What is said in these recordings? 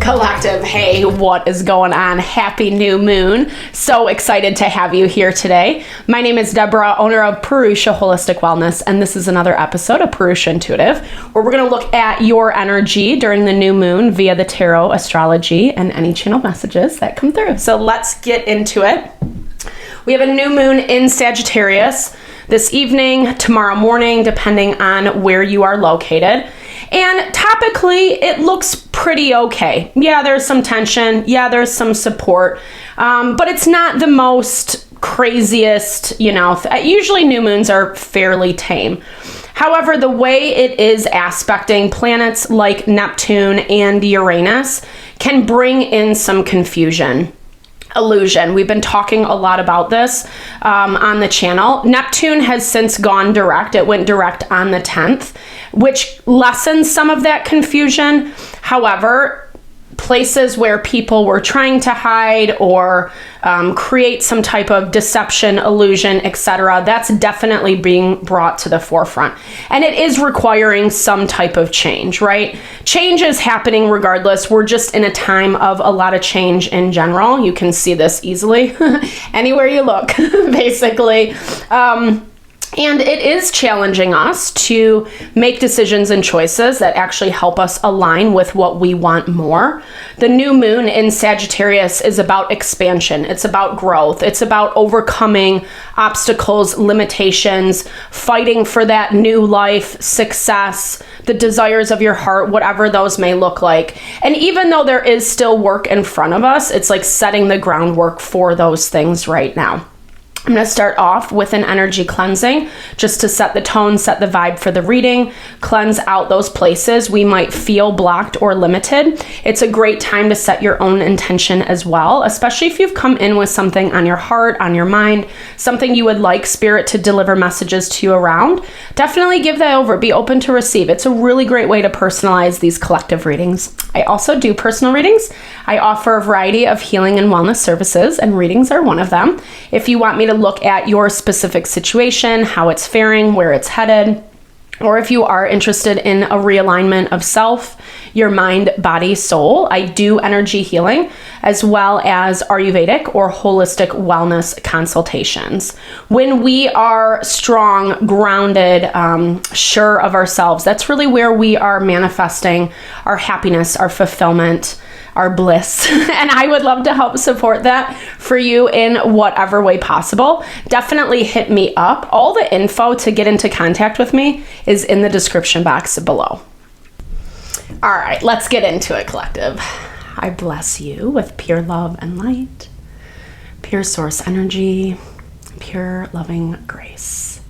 Collective, hey, what is going on? Happy new moon. So excited to have you here today. My name is Deborah, owner of Purusha Holistic Wellness, and this is another episode of Purusha Intuitive, where we're going to look at your energy during the new moon via the tarot, astrology, and any channel messages that come through. So let's get into it. We have a new moon in Sagittarius this evening, tomorrow morning, depending on where you are located. And topically, it looks pretty okay. Yeah, there's some tension. Yeah, there's some support. But it's not the most craziest, usually new moons are fairly tame. However, the way it is aspecting planets like Neptune and Uranus can bring in some confusion. Illusion. We've been talking a lot about this on the channel. Neptune has since gone direct. It went direct on the 10th, which lessens some of that confusion. However, places where people were trying to hide or create some type of deception, illusion, etc., that's definitely being brought to the forefront. And it is requiring some type of change, right? Change is happening regardless. We're just in a time of a lot of change in general. You can see this easily anywhere you look, basically. And it is challenging us to make decisions and choices that actually help us align with what we want more. The new moon in Sagittarius is about expansion. It's about growth. It's about overcoming obstacles, limitations, fighting for that new life, success, the desires of your heart, whatever those may look like. And even though there is still work in front of us, it's like setting the groundwork for those things right now. I'm going to start off with an energy cleansing just to set the tone, set the vibe for the reading, cleanse out those places we might feel blocked or limited. It's a great time to set your own intention as well, especially if you've come in with something on your heart, on your mind, something you would like Spirit to deliver messages to you around. Definitely give that over. Be open to receive. It's a really great way to personalize these collective readings. I also do personal readings. I offer a variety of healing and wellness services, and readings are one of them. If you want me to look at your specific situation, how it's faring, where it's headed, or if you are interested in a realignment of self, your mind, body, soul, I do energy healing as well as Ayurvedic or holistic wellness consultations. When we are strong, grounded, sure of ourselves, that's really where we are manifesting our happiness, our fulfillment, our bliss. And I would love to help support that for you in whatever way possible. Definitely hit me up. All the info to get into contact with me is in the description box below. All right, let's get into it, collective. I bless you with pure love and light, pure source energy, pure loving grace.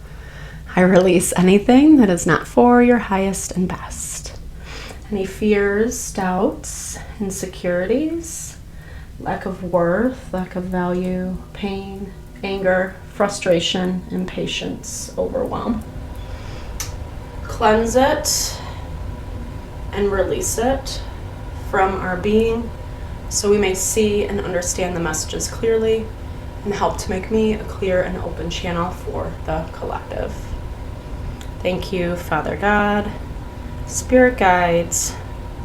I release anything that is not for your highest and best. Any fears, doubts, insecurities, lack of worth, lack of value, pain, anger, frustration, impatience, overwhelm. Cleanse it and release it from our being so we may see and understand the messages clearly and help to make me a clear and open channel for the collective. Thank you, Father God, Spirit guides,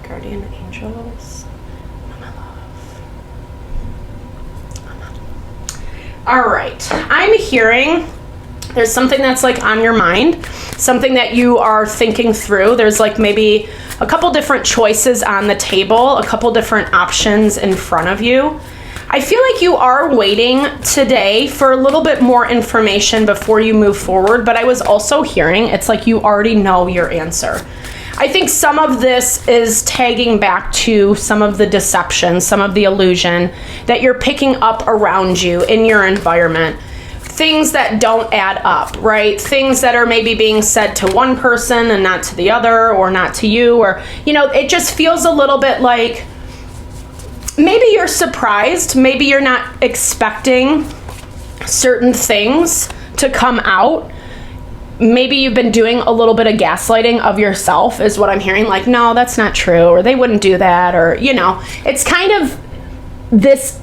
guardian angels, and my love. Amen. All right, I'm hearing there's something that's like on your mind, something that you are thinking through. There's like maybe a couple different choices on the table, a couple different options in front of you. I feel like you are waiting today for a little bit more information before you move forward, but I was also hearing it's like you already know your answer. I think some of this is tagging back to some of the deception, some of the illusion that you're picking up around you in your environment. Things that don't add up, right? Things that are maybe being said to one person and not to the other, or not to you, or, it just feels a little bit like maybe you're surprised, maybe you're not expecting certain things to come out. Maybe you've been doing a little bit of gaslighting of yourself is what I'm hearing. Like, no, that's not true, or they wouldn't do that, or, it's kind of this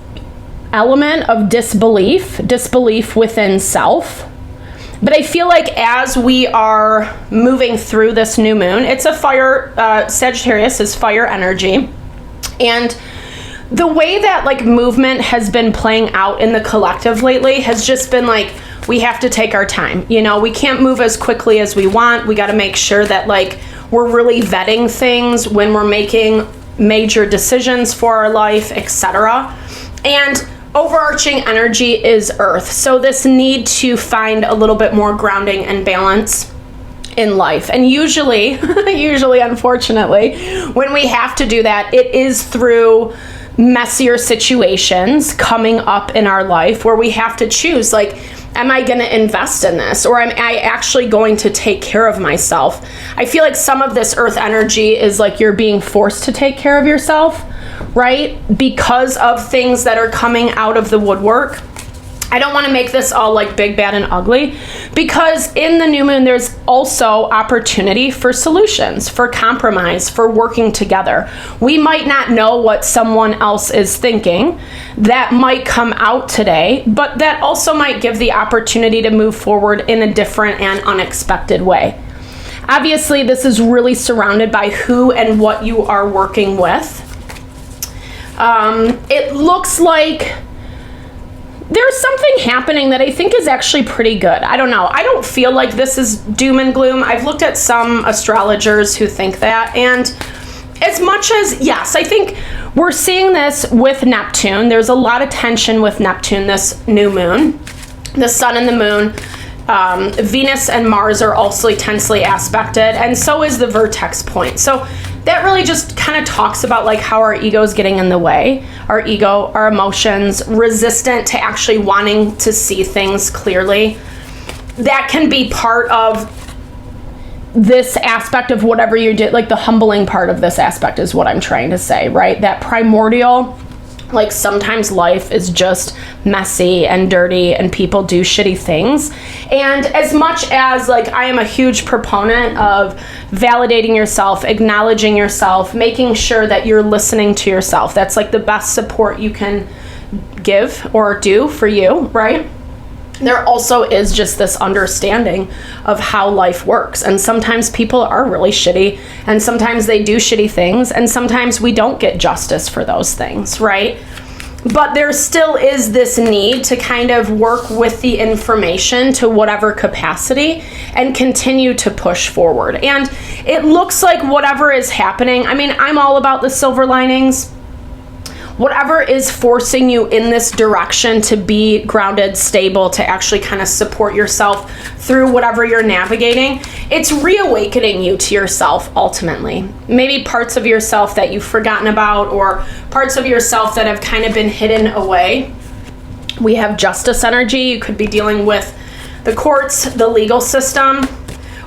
element of disbelief within self. But I feel like as we are moving through this new moon, it's a fire, Sagittarius is fire energy. And the way that like movement has been playing out in the collective lately has just been like, we have to take our time. You know, we can't move as quickly as we want. We got to make sure that like we're really vetting things when we're making major decisions for our life, etc. And overarching energy is earth. So this need to find a little bit more grounding and balance in life. And usually, unfortunately, when we have to do that, it is through messier situations coming up in our life where we have to choose, like, am I going to invest in this, or am I actually going to take care of myself? I feel like some of this earth energy is like you're being forced to take care of yourself, right? Because of things that are coming out of the woodwork. I don't want to make this all like big, bad, and ugly, because in the new moon, there's also opportunity for solutions, for compromise, for working together. We might not know what someone else is thinking. That might come out today, but that also might give the opportunity to move forward in a different and unexpected way. Obviously, this is really surrounded by who and what you are working with. It looks like there's something happening that I think is actually pretty good. I don't know. I don't feel like this is doom and gloom. I've looked at some astrologers who think that. And as much as, yes, I think we're seeing this with Neptune. There's a lot of tension with Neptune this new moon. The sun and the moon. Venus and Mars are also tensely aspected. And so is the vertex point. So that really just kind of talks about like how our ego is getting in the way, our ego, our emotions, resistant to actually wanting to see things clearly. That can be part of this aspect of whatever you did, like the humbling part of this aspect is what I'm trying to say, right? That primordial, like sometimes life is just messy and dirty and people do shitty things. And as much as like I am a huge proponent of validating yourself, acknowledging yourself, making sure that you're listening to yourself, that's like the best support you can give or do for you, right? There also is just this understanding of how life works. And sometimes people are really shitty, and sometimes they do shitty things, and sometimes we don't get justice for those things, right? But there still is this need to kind of work with the information to whatever capacity and continue to push forward. And it looks like whatever is happening, I mean, I'm all about the silver linings. Whatever is forcing you in this direction to be grounded, stable, to actually kind of support yourself through whatever you're navigating, it's reawakening you to yourself ultimately. Maybe parts of yourself that you've forgotten about, or parts of yourself that have kind of been hidden away. We have justice energy. You could be dealing with the courts, the legal system,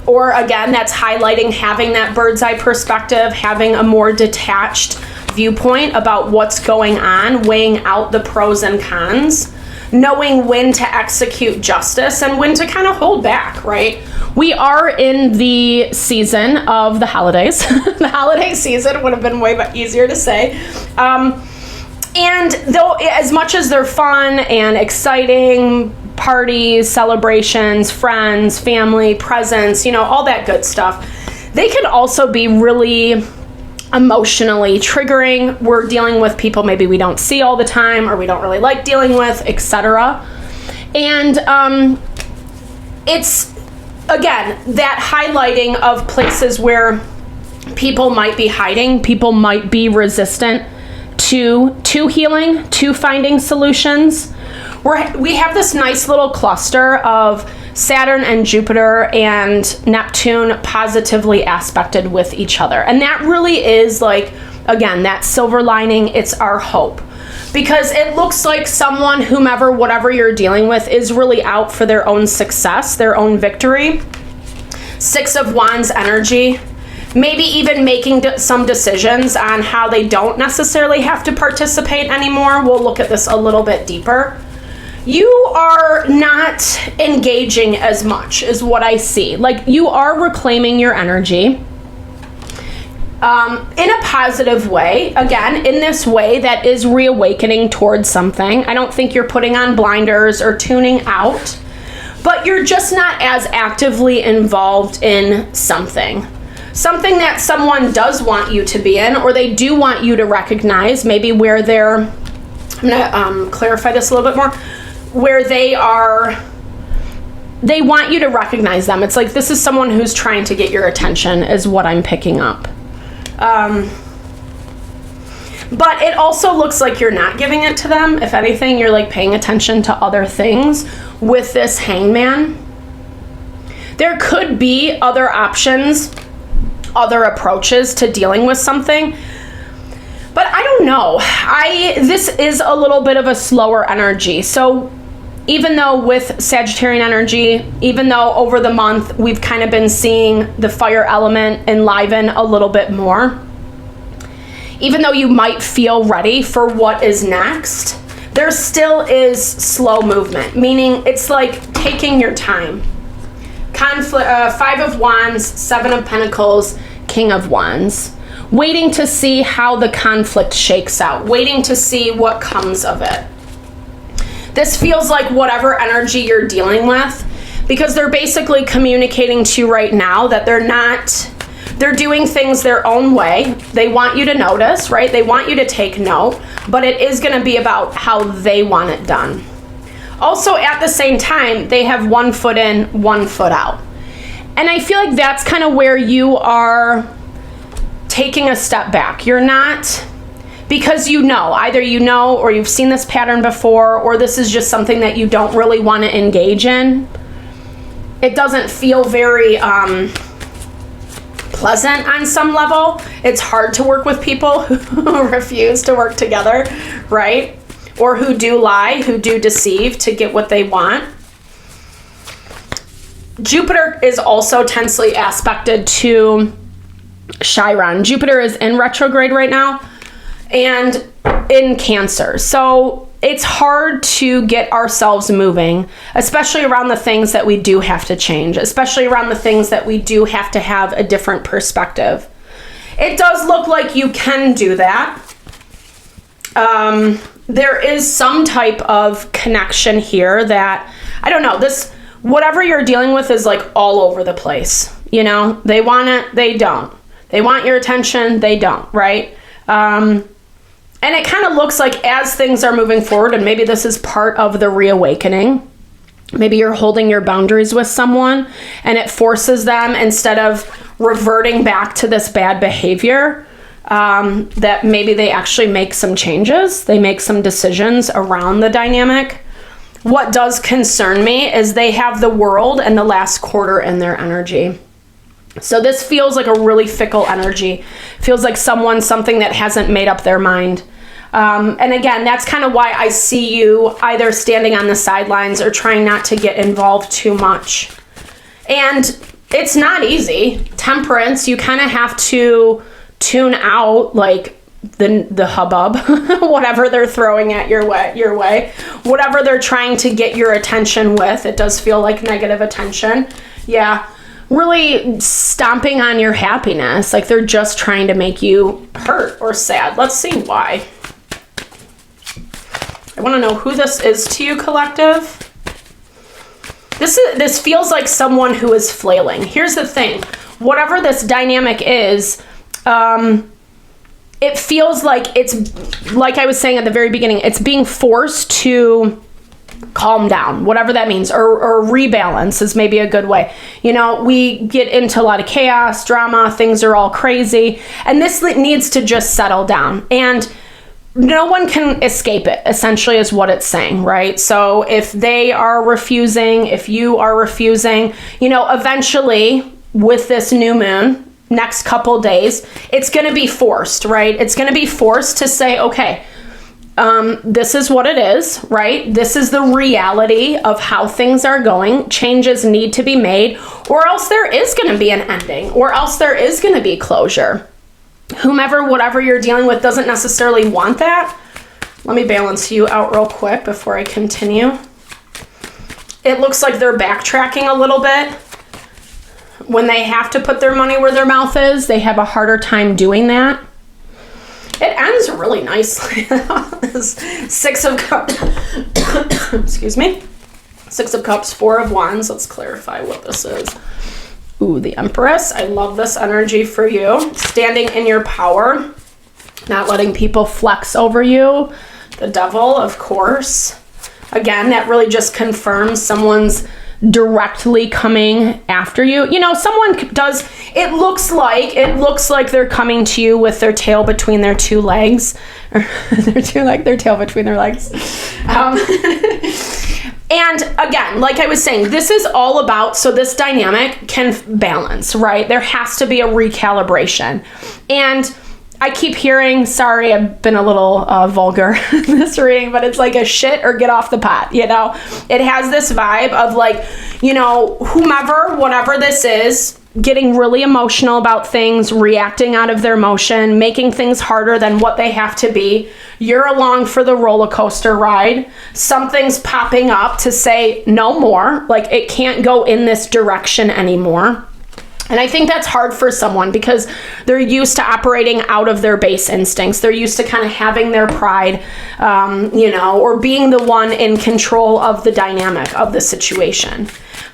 or again, that's highlighting having that bird's eye perspective, having a more detached viewpoint about what's going on, weighing out the pros and cons, knowing when to execute justice and when to kind of hold back, right? We are in the season of the holidays. The holiday season would have been way easier to say. And though, as much as they're fun and exciting, parties, celebrations, friends, family, presents, you know, all that good stuff, they can also be really emotionally triggering. We're dealing with people maybe we don't see all the time, or we don't really like dealing with, etc. And it's, again, that highlighting of places where people might be hiding, people might be resistant to healing, to finding solutions. We have this nice little cluster of Saturn and Jupiter and Neptune positively aspected with each other. And that really is like, again, that silver lining, it's our hope. Because it looks like someone, whomever, whatever you're dealing with, is really out for their own success, their own victory. Six of Wands energy. Maybe even making some decisions on how they don't necessarily have to participate anymore. We'll look at this a little bit deeper. You are not engaging as much is what I see. Like, you are reclaiming your energy in a positive way. Again, in this way that is reawakening towards something. I don't think you're putting on blinders or tuning out, but you're just not as actively involved in something. something that someone does want you to be in, or they do want you to recognize, maybe where they're, I'm gonna clarify this a little bit more, where they want you to recognize them. It's like this is someone who's trying to get your attention is what I'm picking up. But it also looks like you're not giving it to them. If anything, you're like paying attention to other things with this Hangman. There could be other options, other approaches to dealing with something. But I don't know. This is a little bit of a slower energy. So even though with Sagittarian energy, even though over the month we've kind of been seeing the fire element enliven a little bit more, even though you might feel ready for what is next, there still is slow movement, meaning it's like taking your time. Conflict, 5 of Wands, 7 of Pentacles, King of Wands. Waiting to see how the conflict shakes out, waiting to see what comes of it. This feels like whatever energy you're dealing with, because they're basically communicating to you right now that they're doing things their own way. They want you to notice, right? They want you to take note, but it is going to be about how they want it done. Also, at the same time, they have 1 foot in, 1 foot out. And I feel like that's kind of where you are taking a step back. You're not, because either you know, or you've seen this pattern before, or this is just something that you don't really want to engage in. It doesn't feel very pleasant on some level. It's hard to work with people who refuse to work together, right? Or who do lie, who do deceive to get what they want. Jupiter is also tensely aspected to Chiron. Jupiter is in retrograde right now and in Cancer. So it's hard to get ourselves moving, especially around the things that we do have to change, especially around the things that we do have to have a different perspective. It does look like you can do that. There is some type of connection here that, I don't know, this, whatever you're dealing with is like all over the place. You know, they want it, they don't. They want your attention, they don't, right? And it kind of looks like as things are moving forward, and maybe this is part of the reawakening, maybe you're holding your boundaries with someone and it forces them, instead of reverting back to this bad behavior, that maybe they actually make some changes, they make some decisions around the dynamic. What does concern me is they have the World and the last quarter in their energy. So this feels like a really fickle energy. Feels like something that hasn't made up their mind. And again, that's kind of why I see you either standing on the sidelines or trying not to get involved too much. And it's not easy. Temperance, you kind of have to tune out like the hubbub, whatever they're throwing at your way, whatever they're trying to get your attention with. It does feel like negative attention. Yeah. Really stomping on your happiness, like they're just trying to make you hurt or sad. Let's see why. I want to know who this is to you, collective. This feels like someone who is flailing. Here's the thing. Whatever this dynamic is, it feels like it's, like I was saying at the very beginning, it's being forced to calm down, whatever that means, or rebalance is maybe a good way. You know, we get into a lot of chaos, drama, things are all crazy, and this needs to just settle down, and no one can escape it, essentially is what it's saying, right? So if they are refusing, if you are refusing, you know, eventually with this new moon, next couple days, it's going to be forced, right? It's going to be forced to say, okay, this is what it is, right? This is the reality of how things are going. Changes need to be made, or else there is going to be an ending, or else there is going to be closure. Whomever, whatever you're dealing with doesn't necessarily want that. Let me balance you out real quick before I continue. It looks like they're backtracking a little bit. When they have to put their money where their mouth is, they have a harder time doing that. It ends really nicely. Six of Cups. Excuse me. 6 of Cups, 4 of Wands. Let's clarify what this is. Ooh, the Empress. I love this energy for you. Standing in your power, not letting people flex over you. The Devil, of course. Again, that really just confirms someone's directly coming after you. You know, someone does, it looks like they're coming to you with their tail between their two legs. Or their tail between their legs. And again, like I was saying, this is all about, so this dynamic can balance, right? There has to be a recalibration. And I keep hearing, sorry, I've been a little vulgar in this reading, but it's like a shit or get off the pot, you know? It has this vibe of like, you know, whomever, whatever this is, getting really emotional about things, reacting out of their emotion, making things harder than what they have to be. You're along for the roller coaster ride. Something's popping up to say no more, like it can't go in this direction anymore. And I think that's hard for someone because they're used to operating out of their base instincts. They're used to kind of having their pride, you know, or being the one in control of the dynamic of the situation.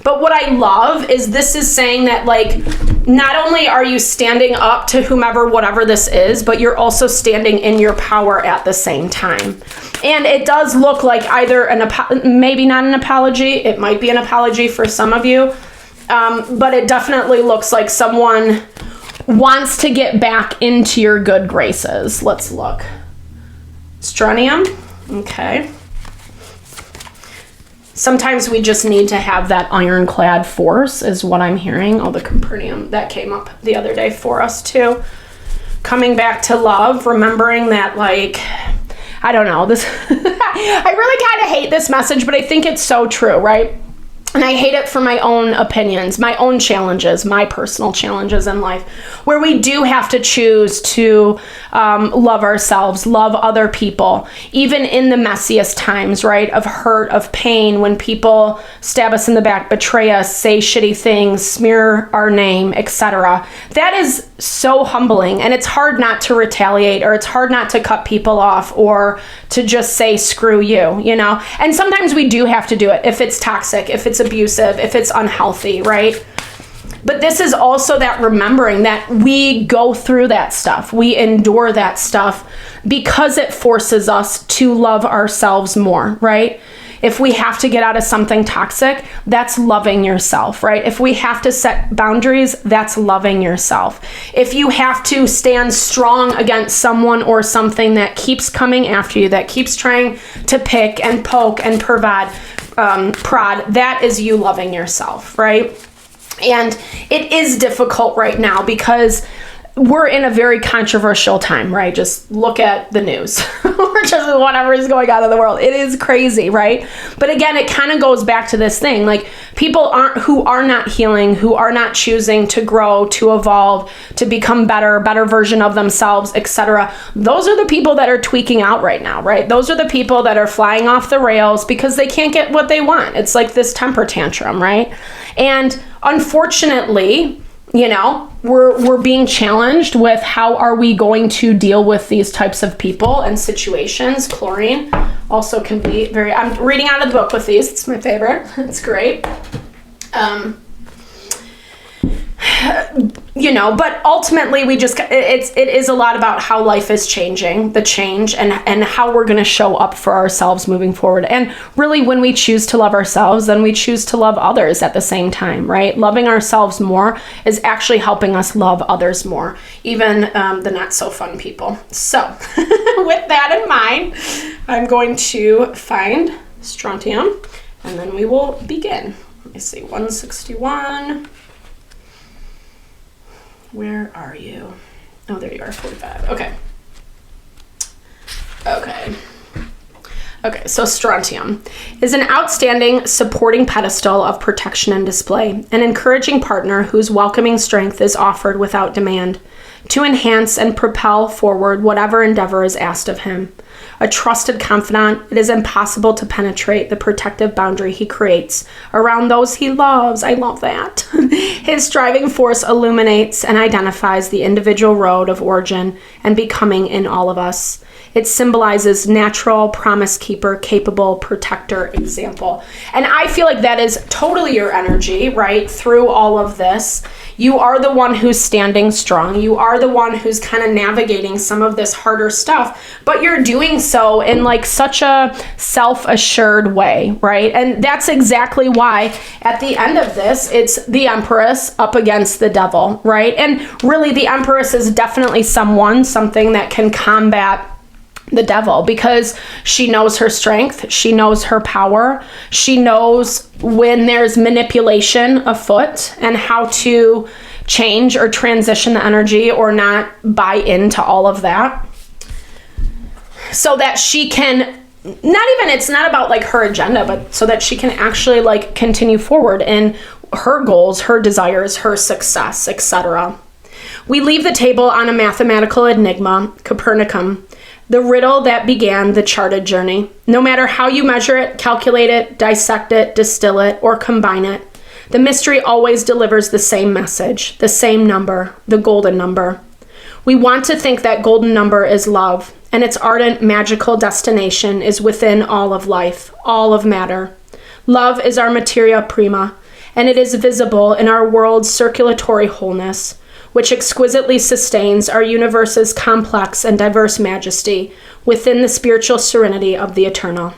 But what I love is this is saying that, like, not only are you standing up to whomever, whatever this is, but you're also standing in your power at the same time. And it does look like either maybe not an apology. It might be an apology for some of you. But it definitely looks like someone wants to get back into your good graces. Let's look. Strontium. Okay. Sometimes we just need to have that ironclad force is what I'm hearing. Oh, the Capernaum, that came up the other day for us too. Coming back to love, remembering that, like, I don't know, this, I really kind of hate this message, but I think it's so true, right? And I hate it for my own opinions, my own challenges, my personal challenges in life, where we do have to choose to love ourselves, love other people, even in the messiest times, right, of hurt, of pain, when people stab us in the back, betray us, say shitty things, smear our name, etc. That is so humbling, and it's hard not to retaliate, or it's hard not to cut people off, or to just say screw you, you know? And sometimes we do have to do it if it's toxic, if it's abusive, if it's unhealthy, right? But this is also that remembering that we go through that stuff, we endure that stuff because it forces us to love ourselves more, right? If we have to get out of something toxic, that's loving yourself, right? If we have to set boundaries, that's loving yourself. If you have to stand strong against someone or something that keeps coming after you, that keeps trying to pick and poke and prod, that is you loving yourself, right? And it is difficult right now because we're in a very controversial time, right? Just look at the news or just whatever is going on in the world. It is crazy, right? But again, it kind of goes back to this thing, like people who are not healing, who are not choosing to grow, to evolve, to become better version of themselves, etc. Those are the people that are tweaking out right now, right? Those are the people that are flying off the rails because they can't get what they want. It's like this temper tantrum, right? And unfortunately, you know, we're being challenged with how are we going to deal with these types of people and situations. Chlorine also can be very, I'm reading out of the book with these. It's my favorite. It's great. You know, but ultimately we just, it is a lot about how life is changing, the change, and how we're going to show up for ourselves moving forward. And really when we choose to love ourselves, then we choose to love others at the same time, right? Loving ourselves more is actually helping us love others more, even the not so fun people. So with that in mind, I'm going to find strontium and then we will begin. Let me see, 161. Where are you? Oh, there you are, 45. Okay, so strontium is an outstanding supporting pedestal of protection and display, an encouraging partner whose welcoming strength is offered without demand to enhance and propel forward whatever endeavor is asked of him. A trusted confidant, it is impossible to penetrate the protective boundary he creates around those he loves. I love that. His driving force illuminates and identifies the individual road of origin and becoming in all of us. It symbolizes natural, promise keeper, capable, protector, example. And I feel like that is totally your energy, right? Through all of this. You are the one who's standing strong. You are the one who's kind of navigating some of this harder stuff, but you're doing so in like such a self-assured way, right? And that's exactly why at the end of this, it's the Empress up against the Devil, right? And really the Empress is definitely something that can combat the Devil, because she knows her strength, she knows her power, she knows when there's manipulation afoot and how to change or transition the energy or not buy into all of that, so that she can it's not about like her agenda, but so that she can actually like continue forward in her goals, her desires, her success, etc. We leave the table on a mathematical enigma, Copernicum, the riddle that began the charted journey. No matter how you measure it, calculate it, dissect it, distill it, or combine it, the mystery always delivers the same message, the same number, the golden number. We want to think that golden number is love, and its ardent, magical destination is within all of life, all of matter. Love is our materia prima, and it is visible in our world's circulatory wholeness, which exquisitely sustains our universe's complex and diverse majesty within the spiritual serenity of the eternal.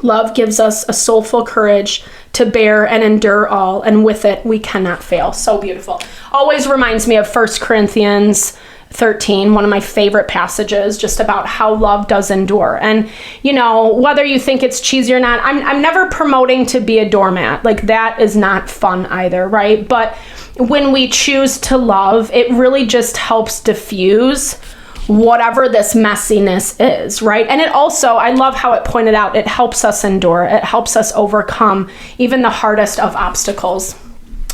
Love gives us a soulful courage to bear and endure all, and with it we cannot fail. So beautiful. Always reminds me of 1 Corinthians 13, one of my favorite passages, just about how love does endure. And, you know, whether you think it's cheesy or not, I'm never promoting to be a doormat. Like, that is not fun either, right? But when we choose to love, it really just helps diffuse whatever this messiness is, right? And it also, I love how it pointed out, it helps us endure. It helps us overcome even the hardest of obstacles.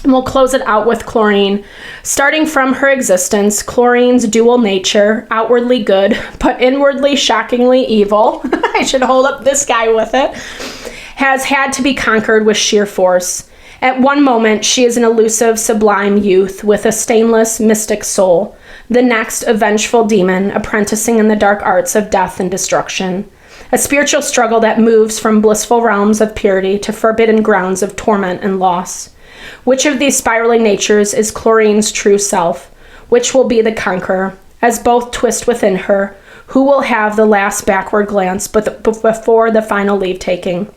And we'll close it out with chlorine. Starting from her existence, chlorine's dual nature, outwardly good, but inwardly shockingly evil, I should hold up this guy with it, has had to be conquered with sheer force. At one moment, she is an elusive, sublime youth with a stainless, mystic soul. The next, a vengeful demon, apprenticing in the dark arts of death and destruction. A spiritual struggle that moves from blissful realms of purity to forbidden grounds of torment and loss. Which of these spiraling natures is chlorine's true self? Which will be the conqueror? As both twist within her, who will have the last backward glance before the final leave-taking?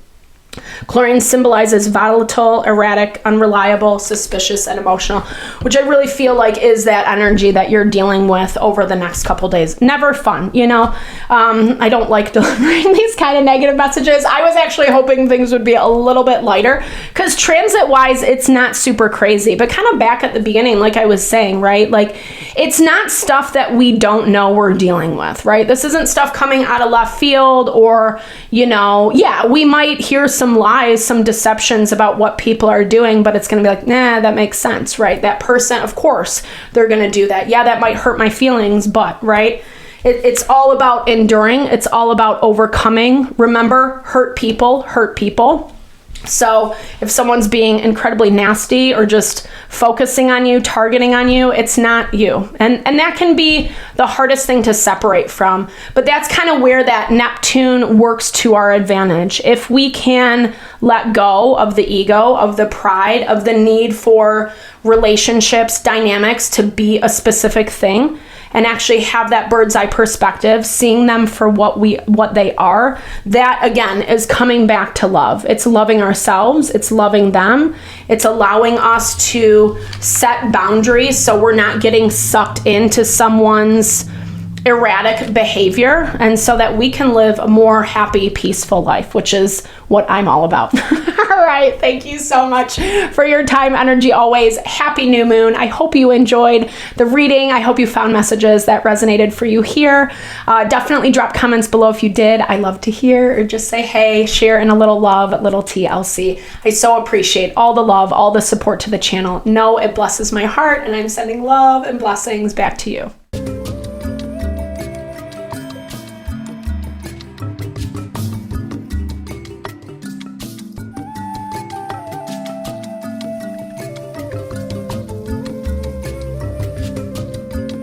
Chlorine symbolizes volatile, erratic, unreliable, suspicious, and emotional, which I really feel like is that energy that you're dealing with over the next couple days. Never fun, you know? I don't like delivering these kind of negative messages. I was actually hoping things would be a little bit lighter, because transit-wise, it's not super crazy. But kind of back at the beginning, like I was saying, right? Like, it's not stuff that we don't know we're dealing with, right? This isn't stuff coming out of left field or, you know, yeah, we might hear some lies, some deceptions about what people are doing, but it's going to be like, nah, that makes sense, right? That person, of course, they're going to do that. Yeah, that might hurt my feelings, but, right? It's all about enduring. It's all about overcoming. Remember, hurt people hurt people. So if someone's being incredibly nasty or just focusing on you, targeting on you, it's not you. And that can be the hardest thing to separate from. But that's kind of where that Neptune works to our advantage. If we can let go of the ego, of the pride, of the need for relationships, dynamics to be a specific thing, and actually have that bird's eye perspective, seeing them for what they are, that again is coming back to love. It's loving ourselves, it's loving them, it's allowing us to set boundaries so we're not getting sucked into someone's erratic behavior, and so that we can live a more happy, peaceful life, which is what I'm all about. All right, thank you so much for your time, energy, always. Happy new moon. I hope you enjoyed the reading. I hope you found messages that resonated for you here. Definitely drop comments below if you did. I love to hear, or just say hey, share in a little love, little TLC. I so appreciate all the love, all the support to the channel. Know it blesses my heart, and I'm sending love and blessings back to you.